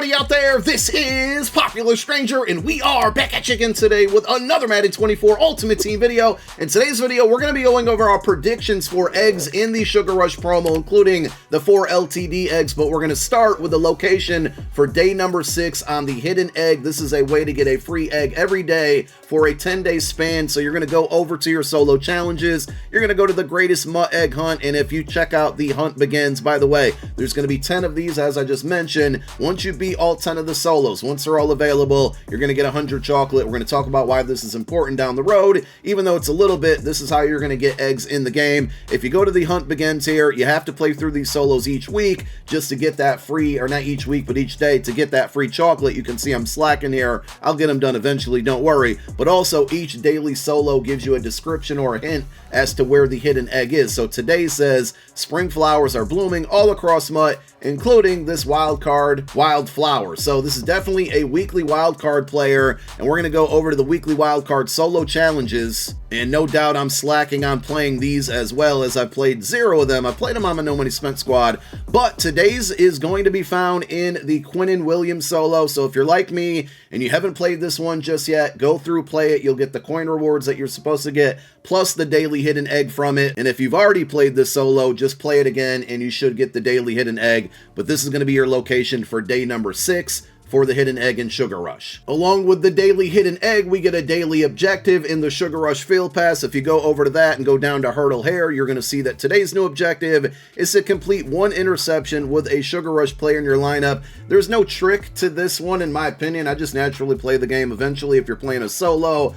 everybody out there, this is Popular Stranger, and we are back at you again today with another Madden 24 Ultimate Team video. In today's video, we're going to be going over our predictions for eggs in the Sugar Rush promo, including the 4 LTD eggs, but we're going to start with the location for day number 6 on the hidden egg. This is a way to get a free egg every day for a 10-day span, so you're going to go over to your solo challenges, you're going to go to the greatest mutt egg hunt, and if you check out the hunt begins, by the way, there's going to be 10 of these, as I just mentioned. Once you beat all 10 of the solos, once they're all available, you're going to get 100 chocolate. We're going to talk about why this is important down the road. Even though it's a little bit, this is how you're going to get eggs in the game. If you go to the hunt begins here, you have to play through these solos each week just to get that free, or not each week, but each day to get that free chocolate. You can see I'm slacking here. I'll get them done eventually, don't worry. But also each daily solo gives you a description or a hint as to where the hidden egg is. So today says spring flowers are blooming all across mutt, including this wild card, wildflower. So this is definitely a weekly wild card player, and we're going to go over to the weekly wild card solo challenges. And no doubt I'm slacking on playing these as well, as I played 0 of them. I played them on my No Money Spent squad, but today's is going to be found in the Quinnen Williams solo. So if you're like me and you haven't played this one just yet, go through, play it. You'll get the coin rewards that you're supposed to get, plus the daily hidden egg from it. And if you've already played this solo, just play it again and you should get the daily hidden egg. But this is going to be your location for day number 6 for the hidden egg in Sugar Rush. Along with the daily hidden egg, we get a daily objective in the Sugar Rush Field Pass. If you go over to that and go down to Hurdle Hare, you're going to see that today's new objective is to complete 1 interception with a Sugar Rush player in your lineup. There's no trick to this one, in my opinion. I just naturally play the game. Eventually, if you're playing a solo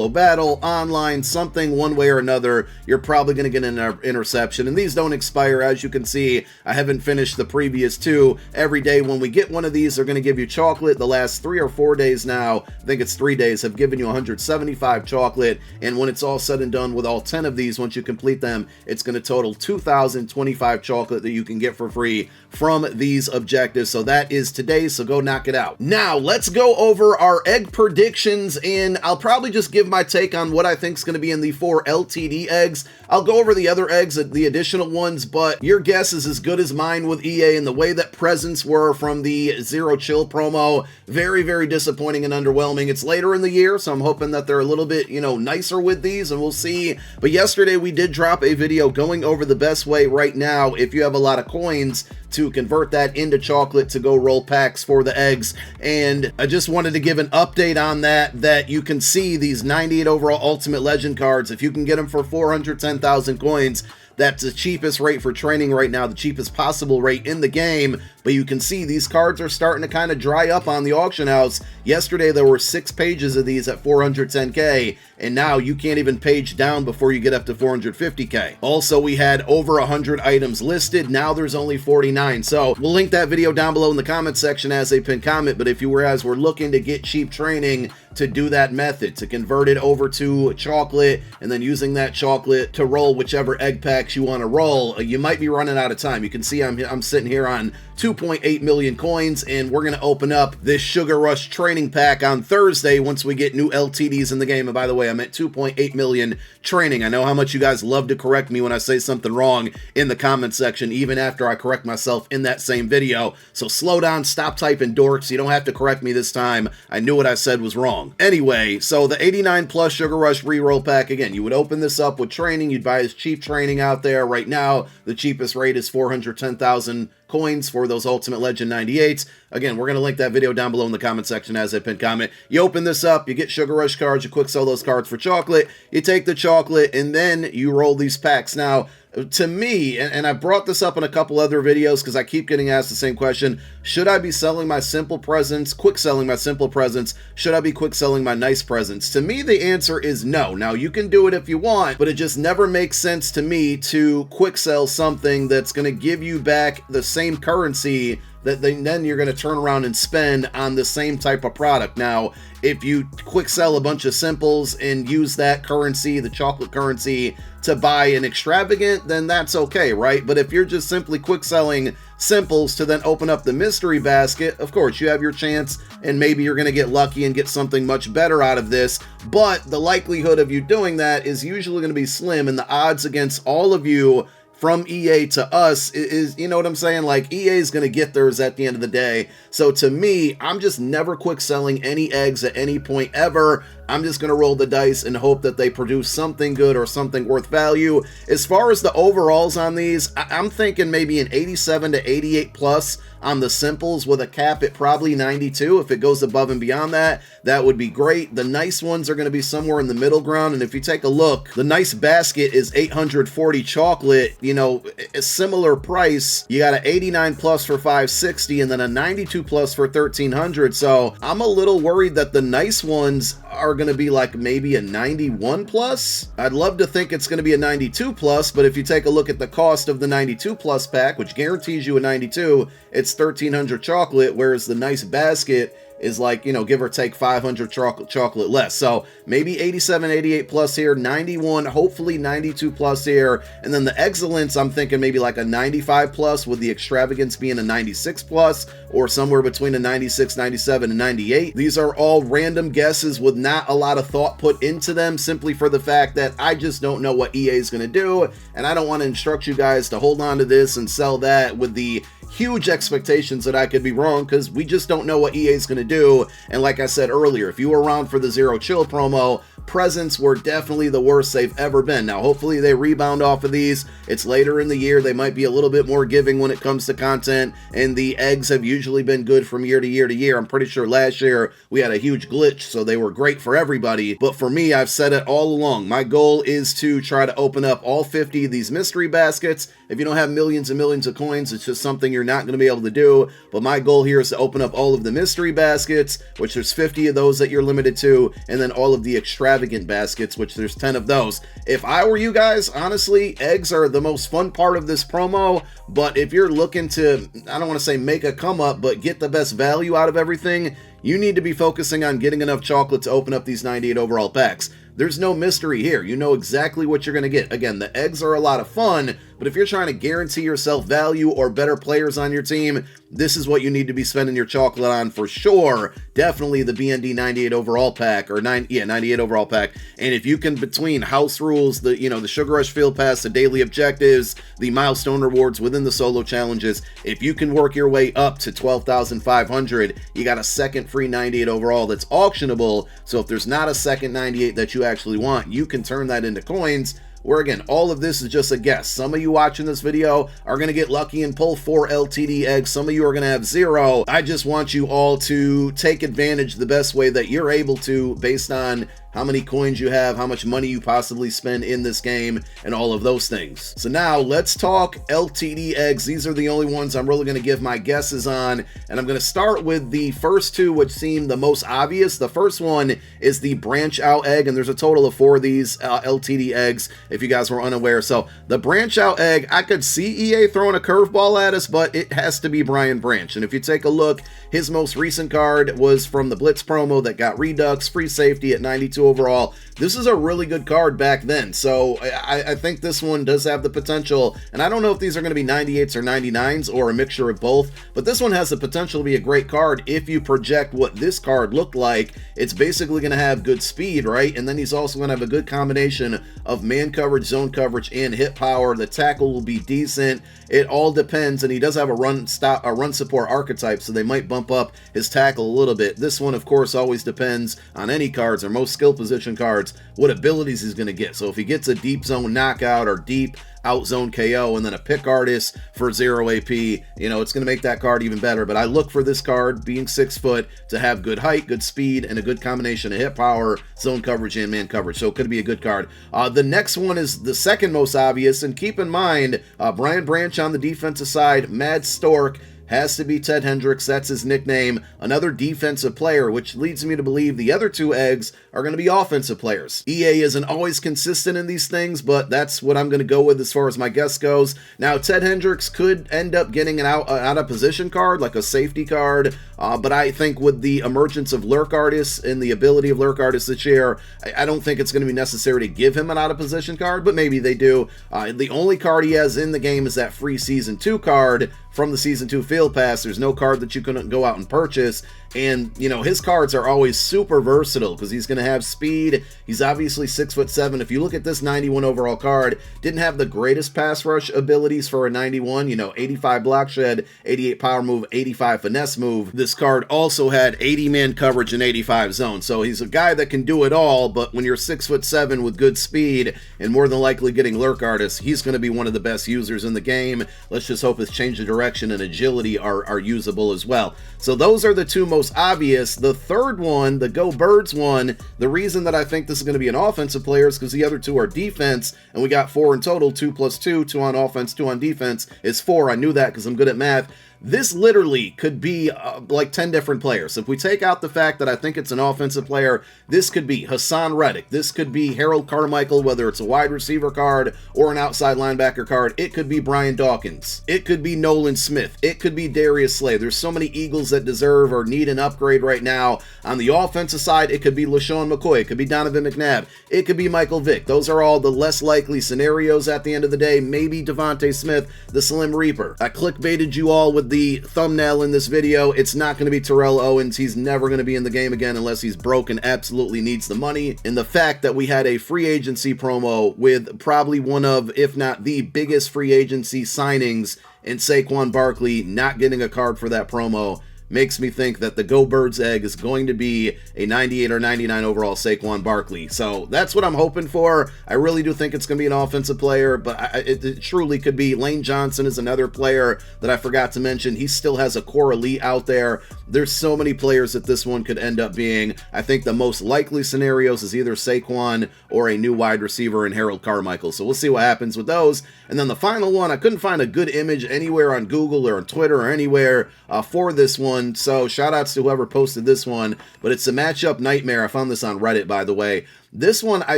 battle, online, something one way or another, you're probably going to get an interception. And these don't expire. As you can see, I haven't finished the previous 2. Every day when we get one of these, they're going to give you chocolate. The last 3 or 4 days now, I think it's 3 days, have given you 175 chocolate, and when it's all said and done with all 10 of these, once you complete them, it's going to total 2,025 chocolate that you can get for free from these objectives. So that is today, so go knock it out. Now let's go over our egg predictions, and I'll probably just give my take on what I think is going to be in the 4 LTD eggs. I'll go over the other eggs, the additional ones, but your guess is as good as mine with EA, and the way that presents were from the Zero Chill promo, very, very disappointing and underwhelming. It's later in the year, so I'm hoping that they're a little bit, nicer with these, and we'll see. But yesterday we did drop a video going over the best way right now, if you have a lot of coins, to convert that into chocolate to go roll packs for the eggs. And I just wanted to give an update on that you can see these 98 overall Ultimate Legend cards. If you can get them for 410,000 coins, that's the cheapest rate for training right now, the cheapest possible rate in the game. But you can see these cards are starting to kind of dry up on the auction house. Yesterday there were 6 pages of these at 410k, and now you can't even page down before you get up to 450k. Also, we had over 100 items listed. Now there's only 49. So we'll link that video down below in the comment section as a pinned comment. But if you were looking to get cheap training, to do that method, to convert it over to chocolate, and then using that chocolate to roll whichever egg packs you want to roll, you might be running out of time. You can see I'm sitting here on 2.8 million coins, and we're going to open up this Sugar Rush training pack on Thursday once we get new LTDs in the game. And by the way, I'm at 2.8 million training. I know how much you guys love to correct me when I say something wrong in the comment section, even after I correct myself in that same video. So slow down, stop typing dorks. You don't have to correct me this time. I knew what I said was wrong. Anyway, so the 89 plus Sugar Rush reroll pack, again, you would open this up with training. You'd buy as cheap training out there. Right now, the cheapest rate is 410,000 coins for those Ultimate Legend 98s. Again, we're going to link that video down below in the comment section as a pinned comment. You open this up, you get Sugar Rush cards, you quick sell those cards for chocolate, you take the chocolate, and then you roll these packs. Now, to me, and I brought this up in a couple other videos because I keep getting asked the same question, should I be selling my simple presents, quick selling my simple presents? Should I be quick selling my nice presents? To me, the answer is no. Now, you can do it if you want, but it just never makes sense to me to quick sell something that's going to give you back the same currency that then you're going to turn around and spend on the same type of product. Now, if you quick sell a bunch of simples and use that currency, the chocolate currency, to buy an extravagant, then that's okay, right? But if you're just simply quick selling simples to then open up the mystery basket, of course, you have your chance, and maybe you're going to get lucky and get something much better out of this. But the likelihood of you doing that is usually going to be slim, and the odds against all of you from EA to us is, you know what I'm saying? Like, EA is going to get theirs at the end of the day. So to me, I'm just never quick selling any eggs at any point ever. I'm just going to roll the dice and hope that they produce something good or something worth value. As far as the overalls on these, I'm thinking maybe an 87 to 88 plus on the simples with a cap at probably 92. If it goes above and beyond that, that would be great. The nice ones are going to be somewhere in the middle ground. And if you take a look, the nice basket is 840 chocolate, you know, a similar price. You got an 89 plus for 560 and then a 92 plus for 1300. So I'm a little worried that the nice ones are going to be like maybe a 91 plus. I'd love to think it's going to be a 92 plus, but if you take a look at the cost of the 92 plus pack, which guarantees you a 92, it's 1300 chocolate, whereas the nice basket is like, you know, give or take 500 chocolate less. So maybe 87, 88 plus here, 91, hopefully 92 plus here. And then the excellence, I'm thinking maybe like a 95 plus with the extravagance being a 96 plus or somewhere between a 96, 97 and 98. These are all random guesses with not a lot of thought put into them, simply for the fact that I just don't know what EA is going to do. And I don't want to instruct you guys to hold on to this and sell that with the huge expectations that I could be wrong, because we just don't know what EA is going to do. And like I said earlier, if you were around for the Zero Chill promo, presents were definitely the worst they've ever been. Now, hopefully they rebound off of these. It's later in the year. They might be a little bit more giving when it comes to content, and the eggs have usually been good from year to year to year. I'm pretty sure last year we had a huge glitch, so they were great for everybody. But for me, I've said it all along. My goal is to try to open up all 50 of these mystery baskets. If you don't have millions and millions of coins, it's just something you're not going to be able to do. But my goal here is to open up all of the mystery baskets, which there's 50 of those that you're limited to, and then all of the extravagant baskets, which there's 10 of those. If I were you guys, honestly, eggs are the most fun part of this promo. But if you're looking to, I don't want to say make a come up, but get the best value out of everything, you need to be focusing on getting enough chocolate to open up these 98 overall packs. There's no mystery here. You know exactly what you're going to get. Again, the eggs are a lot of fun, but if you're trying to guarantee yourself value or better players on your team, this is what you need to be spending your chocolate on for sure. Definitely the BND 98 overall pack, or 98 overall pack. And if you can, between house rules, the Sugar Rush Field Pass, the daily objectives, the milestone rewards within the solo challenges, if you can work your way up to 12,500, you got a second free 98 overall that's auctionable. So if there's not a second 98 that you actually want, you can turn that into coins, where again, all of this is just a guess. Some of you watching this video are going to get lucky and pull 4 LTD eggs. Some of you are going to have 0. I just want you all to take advantage the best way that you're able to, based on how many coins you have, how much money you possibly spend in this game, and all of those things. So now let's talk LTD eggs. These are the only ones I'm really going to give my guesses on, and I'm going to start with the first two, which seem the most obvious. The first one is the branch out egg, and there's a total of 4 of these LTD eggs, if you guys were unaware. So the branch out egg, I could see EA throwing a curveball at us, but it has to be Brian Branch. And if you take a look, his most recent card was from the Blitz promo that got Redux, free safety at 92 overall. This is a really good card back then, so I think this one does have the potential, and I don't know if these are going to be 98s or 99s or a mixture of both, but this one has the potential to be a great card if you project what this card looked like. It's basically going to have good speed, right? And then he's also going to have a good combination of man coverage, zone coverage, and hit power. The tackle will be decent. It all depends, and he does have a run support archetype, so they might bump up his tackle a little bit. This one, of course, always depends on any cards or most skill position cards, what abilities he's going to get. So if he gets a deep zone knockout or deep out zone KO and then a pick artist for 0 AP, you know, it's going to make that card even better. But I look for this card, being 6 foot, to have good height, good speed, and a good combination of hit power, zone coverage, and man coverage. So it could be a good card. The next one is the second most obvious, and keep in mind, Brian Branch on the defensive side, Mad Stork, has to be Ted Hendricks. That's his nickname. Another defensive player, which leads me to believe the other 2 eggs are going to be offensive players. EA isn't always consistent in these things, but that's what I'm going to go with as far as my guess goes. Now, Ted Hendricks could end up getting an out of position card, like a safety card, but I think with the emergence of lurk artists and the ability of lurk artists this year, I don't think it's going to be necessary to give him an out of position card, but maybe they do. The only card he has in the game is that free Season 2 card from the Season 2 Field Pass. There's no card that you can go out and purchase. And, you know, his cards are always super versatile because he's going to have speed. He's obviously 6'7". If you look at this 91 overall card, didn't have the greatest pass rush abilities for a 91. You know, 85 block shed, 88 power move, 85 finesse move. This card also had 80 man coverage and 85 zone. So he's a guy that can do it all, but when you're 6'7" with good speed and more than likely getting lurk artists, he's going to be one of the best users in the game. Let's just hope his change of direction and agility are usable as well. So those are the two most obvious. The third one, the Go Birds one, the reason that I think this is going to be an offensive player is because the other two are defense, and we got 4 in total. 2 + 2, 2 on offense, 2 on defense is 4. I knew that because I'm good at math. This literally could be like 10 different players. If we take out the fact that I think it's an offensive player, this could be Hassan Reddick. This could be Harold Carmichael, whether it's a wide receiver card or an outside linebacker card. It could be Brian Dawkins. It could be Nolan Smith. It could be Darius Slay. There's so many Eagles that deserve or need an upgrade right now. On the offensive side, it could be LaShawn McCoy. It could be Donovan McNabb. It could be Michael Vick. Those are all the less likely scenarios at the end of the day. Maybe Devontae Smith, the Slim Reaper. I clickbaited you all with the thumbnail in this video. It's not going to be Terrell Owens. He's never going to be in the game again unless he's broke and absolutely needs the money. And the fact that we had a free agency promo with probably one of, if not the biggest free agency signings in Saquon Barkley not getting a card for that promo makes me think that the Go Birds egg is going to be a 98 or 99 overall Saquon Barkley. So that's what I'm hoping for. I really do think it's going to be an offensive player, but it truly could be. Lane Johnson is another player that I forgot to mention. He still has a core elite out there. There's so many players that this one could end up being. I think the most likely scenarios is either Saquon or a new wide receiver in Harold Carmichael. So we'll see what happens with those. And then the final one, I couldn't find a good image anywhere on Google or on Twitter or anywhere for this one. So shout outs to whoever posted this one, but it's a matchup nightmare. I found this on Reddit, by the way. This one, I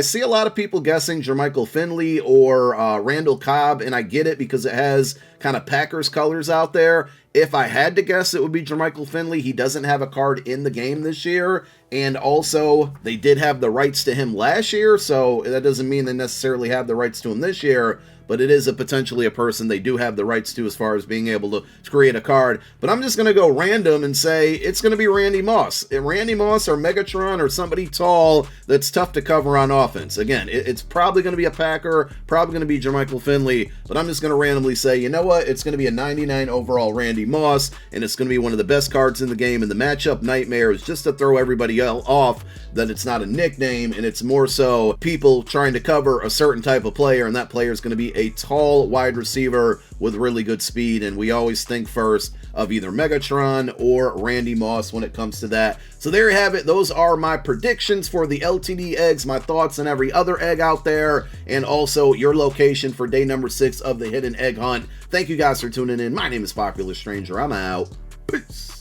see a lot of people guessing Jermichael Finley or Randall Cobb, and I get it because it has kind of Packers colors out there. If I had to guess, it would be Jermichael Finley. He doesn't have a card in the game this year, and also they did have the rights to him last year, so that doesn't mean they necessarily have the rights to him this year, but it is potentially a person they do have the rights to as far as being able to create a card. But I'm just going to go random and say it's going to be Randy Moss. Randy Moss or Megatron or somebody tall that's tough to cover on offense. Again, it's probably going to be a Packer, probably going to be Jermichael Finley, but I'm just going to randomly say, you know what, it's going to be a 99 overall Randy Moss, and it's going to be one of the best cards in the game, and the matchup nightmare is just to throw everybody else off that it's not a nickname, and it's more so people trying to cover a certain type of player, and that player is going to be a tall wide receiver with really good speed, and we always think first of either Megatron or Randy Moss when it comes to that. So there you have it. Those are my predictions for the LTD eggs, my thoughts on every other egg out there, and also your location for day number 6 of the hidden egg hunt. Thank you guys for tuning in. My name is Popular Stranger. I'm out. Peace.